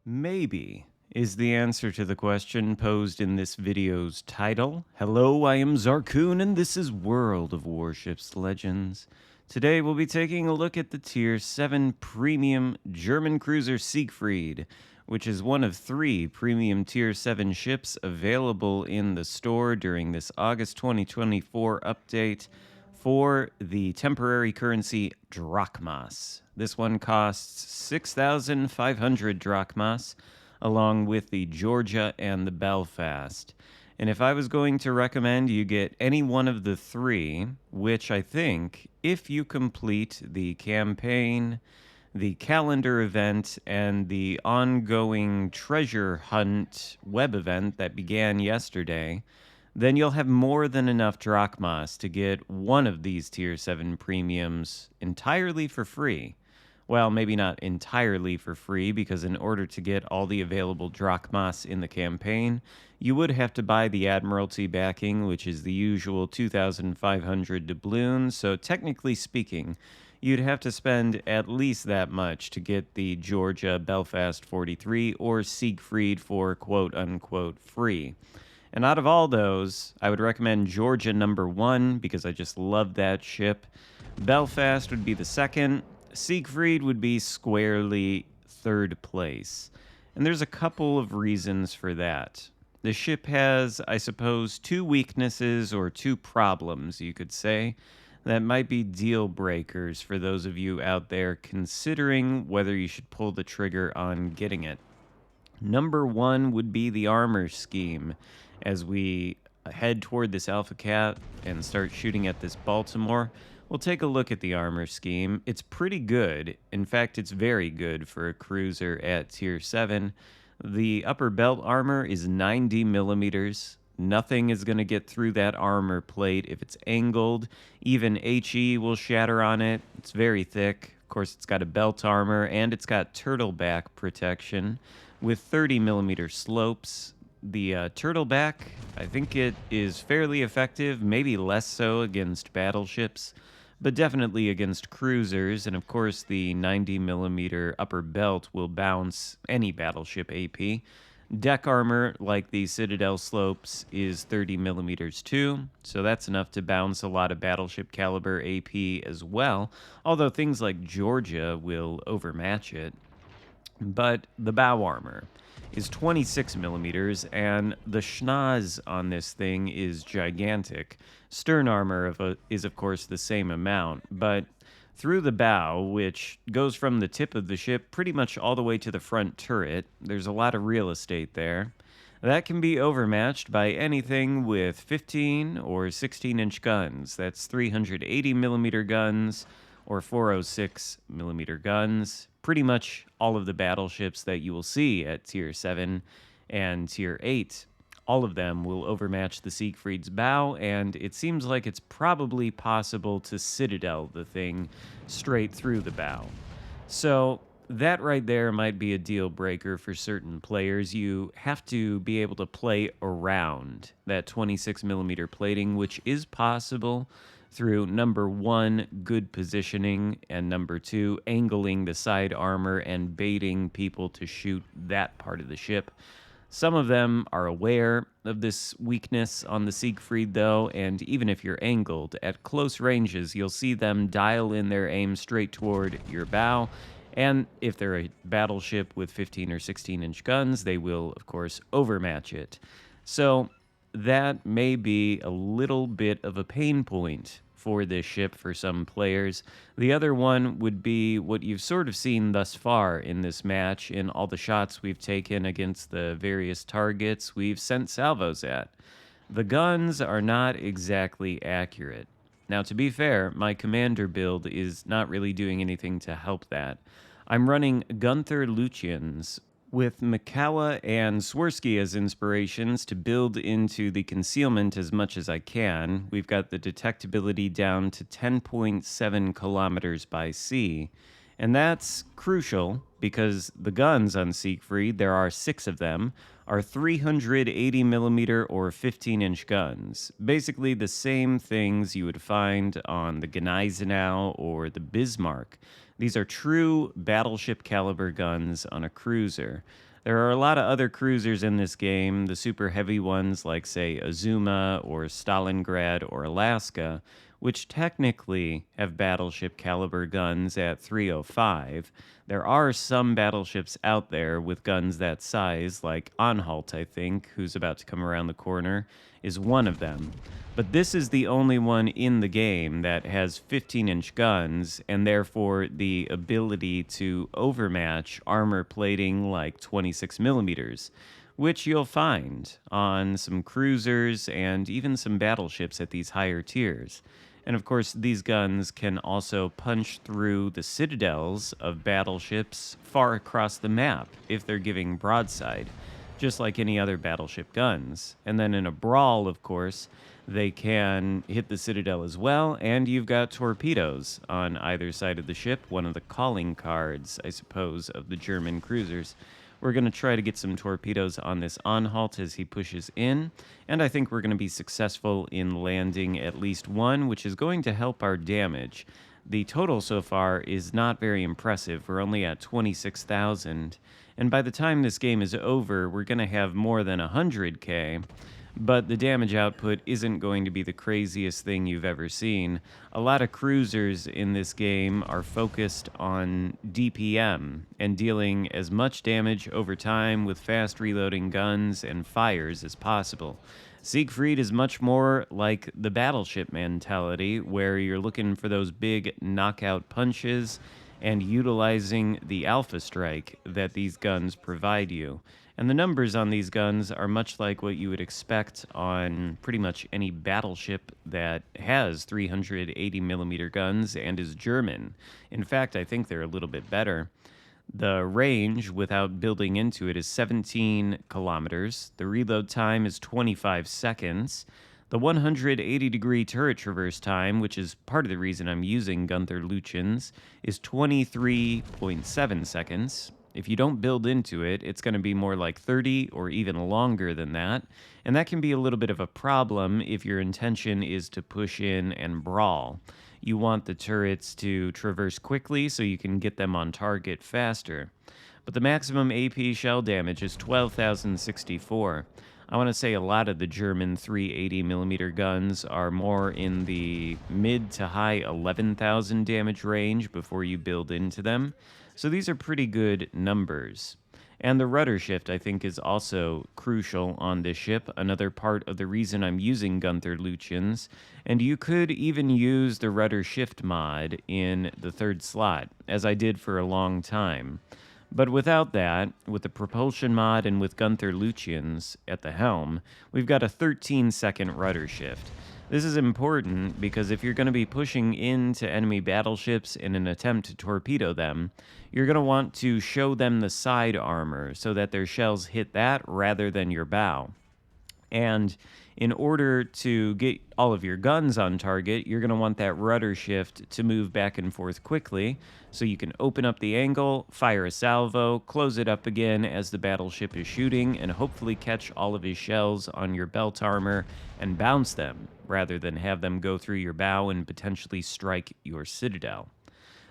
Maybe is the answer to the question posed in this video's title. Hello, I am Xarkun, and this is World of Warships Legends. Today we'll be taking a look at the Tier 7 Premium German cruiser Siegfried, which is one of 3 Premium Tier 7 ships available in the store during this August 2024 update for the temporary currency drachmas. This one costs 6,500 drachmas, along with the Georgia and the Belfast. And if I was going to recommend you get any one of the 3, which I think, if you complete the campaign, the calendar event, and the ongoing treasure hunt web event that began yesterday, then you'll have more than enough drachmas to get one of these Tier 7 premiums entirely for free. Well, maybe not entirely for free, because in order to get all the available drachmas in the campaign, you would have to buy the Admiralty backing, which is the usual 2,500 doubloons, so technically speaking, you'd have to spend at least that much to get the Georgia Belfast 43 or Siegfried for quote-unquote free. And out of all those, I would recommend Georgia number 1 because I just love that ship. Belfast would be the second. Siegfried would be squarely third place. And there's a couple of reasons for that. The ship has, I suppose, 2 weaknesses or 2 problems, you could say, that might be deal breakers for those of you out there considering whether you should pull the trigger on getting it. Number 1 would be the armor scheme. As we head toward this Alpha Cat and start shooting at this Baltimore, we'll take a look at the armor scheme. It's pretty good. In fact, it's very good for a cruiser at Tier 7. The upper belt armor is 90 millimeters. Nothing is going to get through that armor plate if it's angled. Even HE will shatter on it. It's very thick. Of course, it's got a belt armor, and it's got turtleback protection with 30 millimeter slopes. The turtleback, I think it is fairly effective, maybe less so against battleships, but definitely against cruisers. And of course, the 90 millimeter upper belt will bounce any battleship AP. Deck armor, like the Citadel slopes, is 30 millimeters too, so that's enough to bounce a lot of battleship caliber AP as well, although things like Georgia will overmatch it. But the bow armor is 26 millimeters, and the schnoz on this thing is gigantic. Stern armor is, of course, the same amount, but through the bow, which goes from the tip of the ship pretty much all the way to the front turret, there's a lot of real estate there. That can be overmatched by anything with 15 or 16-inch guns. That's 380 millimeter guns or 406 millimeter guns. Pretty much all of the battleships that you will see at Tier 7 and Tier 8, all of them will overmatch the Siegfried's bow, and it seems like it's probably possible to Citadel the thing straight through the bow. So that right there might be a deal breaker for certain players. You have to be able to play around that 26 millimeter plating, which is possible through number 1, good positioning, and number 2, angling the side armor and baiting people to shoot that part of the ship. Some of them are aware of this weakness on the Siegfried, though, and even if you're angled at close ranges, you'll see them dial in their aim straight toward your bow. And if they're a battleship with 15 or 16-inch guns, they will, of course, overmatch it. So that may be a little bit of a pain point for this ship for some players. The other one would be what you've sort of seen thus far in this match in all the shots we've taken against the various targets we've sent salvos at. The guns are not exactly accurate. Now, to be fair, my commander build is not really doing anything to help that. I'm running Gunther Lucians with Mikawa and Swirsky as inspirations to build into the concealment as much as I can. We've got the detectability down to 10.7 kilometers by sea, and that's crucial because the guns on Siegfried, there are 6 of them, are 380 millimeter or 15-inch guns. Basically the same things you would find on the Gneisenau or the Bismarck. These are true battleship caliber guns on a cruiser. There are a lot of other cruisers in this game, the super heavy ones like, say, Azuma or Stalingrad or Alaska, which technically have battleship caliber guns at 305. There are some battleships out there with guns that size, like Anhalt, I think, who's about to come around the corner, is one of them. But this is the only one in the game that has 15-inch guns, and therefore the ability to overmatch armor plating like 26 millimeters, which you'll find on some cruisers and even some battleships at these higher tiers. And of course, these guns can also punch through the citadels of battleships far across the map if they're giving broadside, just like any other battleship guns. And then in a brawl, of course, they can hit the citadel as well, and you've got torpedoes on either side of the ship, one of the calling cards, I suppose, of the German cruisers. We're going to try to get some torpedoes on this Anhalt as he pushes in, and I think we're going to be successful in landing at least one, which is going to help our damage. The total so far is not very impressive. We're only at 26,000, and by the time this game is over, we're going to have more than 100k. But the damage output isn't going to be the craziest thing you've ever seen. A lot of cruisers in this game are focused on DPM and dealing as much damage over time with fast reloading guns and fires as possible. Siegfried is much more like the battleship mentality, where you're looking for those big knockout punches and utilizing the alpha strike that these guns provide you. And the numbers on these guns are much like what you would expect on pretty much any battleship that has 380 millimeter guns and is German. In fact, I think they're a little bit better. The range, without building into it, is 17 kilometers. The reload time is 25 seconds. The 180-degree turret traverse time, which is part of the reason I'm using Gunther Lutyens, is 23.7 seconds. If you don't build into it, it's going to be more like 30 or even longer than that, and that can be a little bit of a problem if your intention is to push in and brawl. You want the turrets to traverse quickly so you can get them on target faster. But the maximum AP shell damage is 12,064. I want to say a lot of the German 380mm guns are more in the mid to high 11,000 damage range before you build into them. So these are pretty good numbers. And the rudder shift, I think, is also crucial on this ship, another part of the reason I'm using Gunther Lutyens. And you could even use the rudder shift mod in the third slot, as I did for a long time. But without that, with the propulsion mod and with Gunther Lutyens at the helm, we've got a 13-second rudder shift. This is important because if you're going to be pushing into enemy battleships in an attempt to torpedo them, you're going to want to show them the side armor so that their shells hit that rather than your bow. And in order to get all of your guns on target, you're going to want that rudder shift to move back and forth quickly, so you can open up the angle, fire a salvo, close it up again as the battleship is shooting, and hopefully catch all of his shells on your belt armor and bounce them, rather than have them go through your bow and potentially strike your citadel.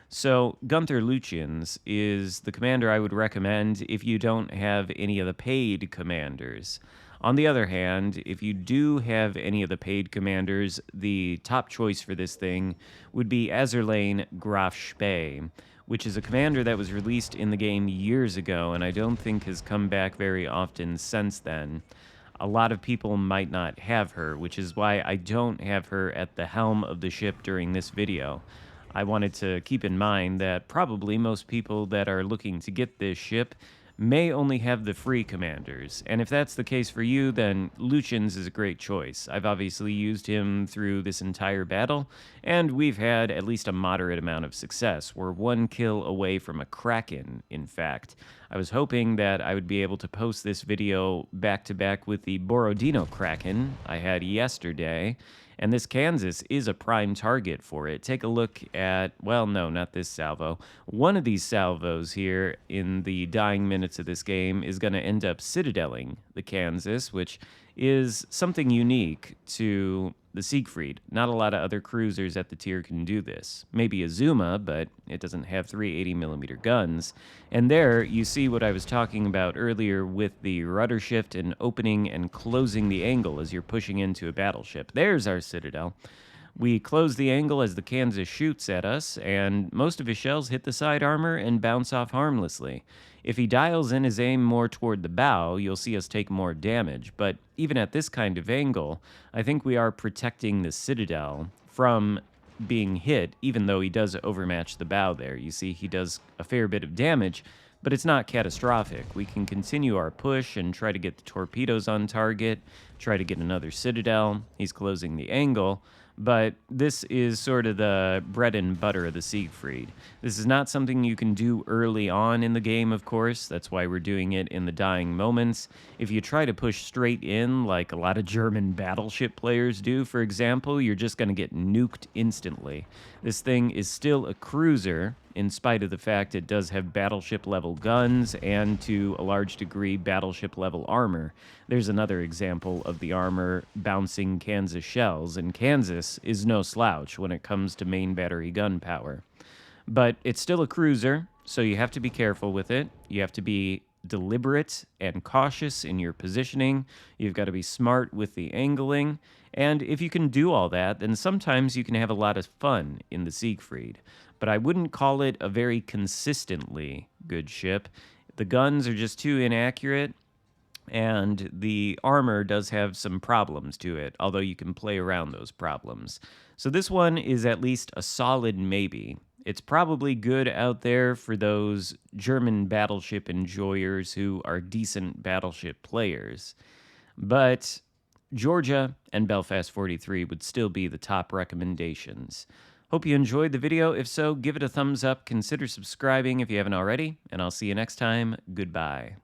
So Gunther Lutyens is the commander I would recommend if you don't have any of the paid commanders. On the other hand, if you do have any of the paid commanders, the top choice for this thing would be Azerlane Graf Spee, which is a commander that was released in the game years ago and I don't think has come back very often since then. A lot of people might not have her, which is why I don't have her at the helm of the ship during this video. I wanted to keep in mind that probably most people that are looking to get this ship may only have the free commanders, and if that's the case for you, then Lutyens is a great choice. I've obviously used him through this entire battle, and we've had at least a moderate amount of success. We're one kill away from a Kraken, in fact. I was hoping that I would be able to post this video back-to-back with the Borodino Kraken I had yesterday, and this Kansas is a prime target for it. Take a look at, well, no, not this salvo. One of these salvos here in the dying minutes of this game is going to end up citadeling the Kansas, which is something unique to the Siegfried. Not a lot of other cruisers at the tier can do this. Maybe a Zuma, but it doesn't have 380mm guns. And there, you see what I was talking about earlier with the rudder shift and opening and closing the angle as you're pushing into a battleship. There's our Citadel. We close the angle as the Kansas shoots at us, and most of his shells hit the side armor and bounce off harmlessly. If he dials in his aim more toward the bow, you'll see us take more damage, but even at this kind of angle, I think we are protecting the Citadel from being hit, even though he does overmatch the bow there. You see, he does a fair bit of damage, but it's not catastrophic. We can continue our push and try to get the torpedoes on target, try to get another Citadel. He's closing the angle. But this is sort of the bread and butter of the Siegfried. This is not something you can do early on in the game, of course. That's why we're doing it in the dying moments. If you try to push straight in, like a lot of German battleship players do, for example, you're just going to get nuked instantly. This thing is still a cruiser, in spite of the fact it does have battleship-level guns and, to a large degree, battleship-level armor. There's another example of the armor bouncing Kansas shells, and Kansas is no slouch when it comes to main battery gun power. But it's still a cruiser, so you have to be careful with it. You have to be deliberate and cautious in your positioning. You've got to be smart with the angling. And if you can do all that, then sometimes you can have a lot of fun in the Siegfried. But I wouldn't call it a very consistently good ship. The guns are just too inaccurate, and the armor does have some problems to it, although you can play around those problems. So this one is at least a solid maybe. It's probably good out there for those German battleship enjoyers who are decent battleship players. But Georgia and Belfast 43 would still be the top recommendations. Hope you enjoyed the video. If so, give it a thumbs up, consider subscribing if you haven't already, and I'll see you next time. Goodbye.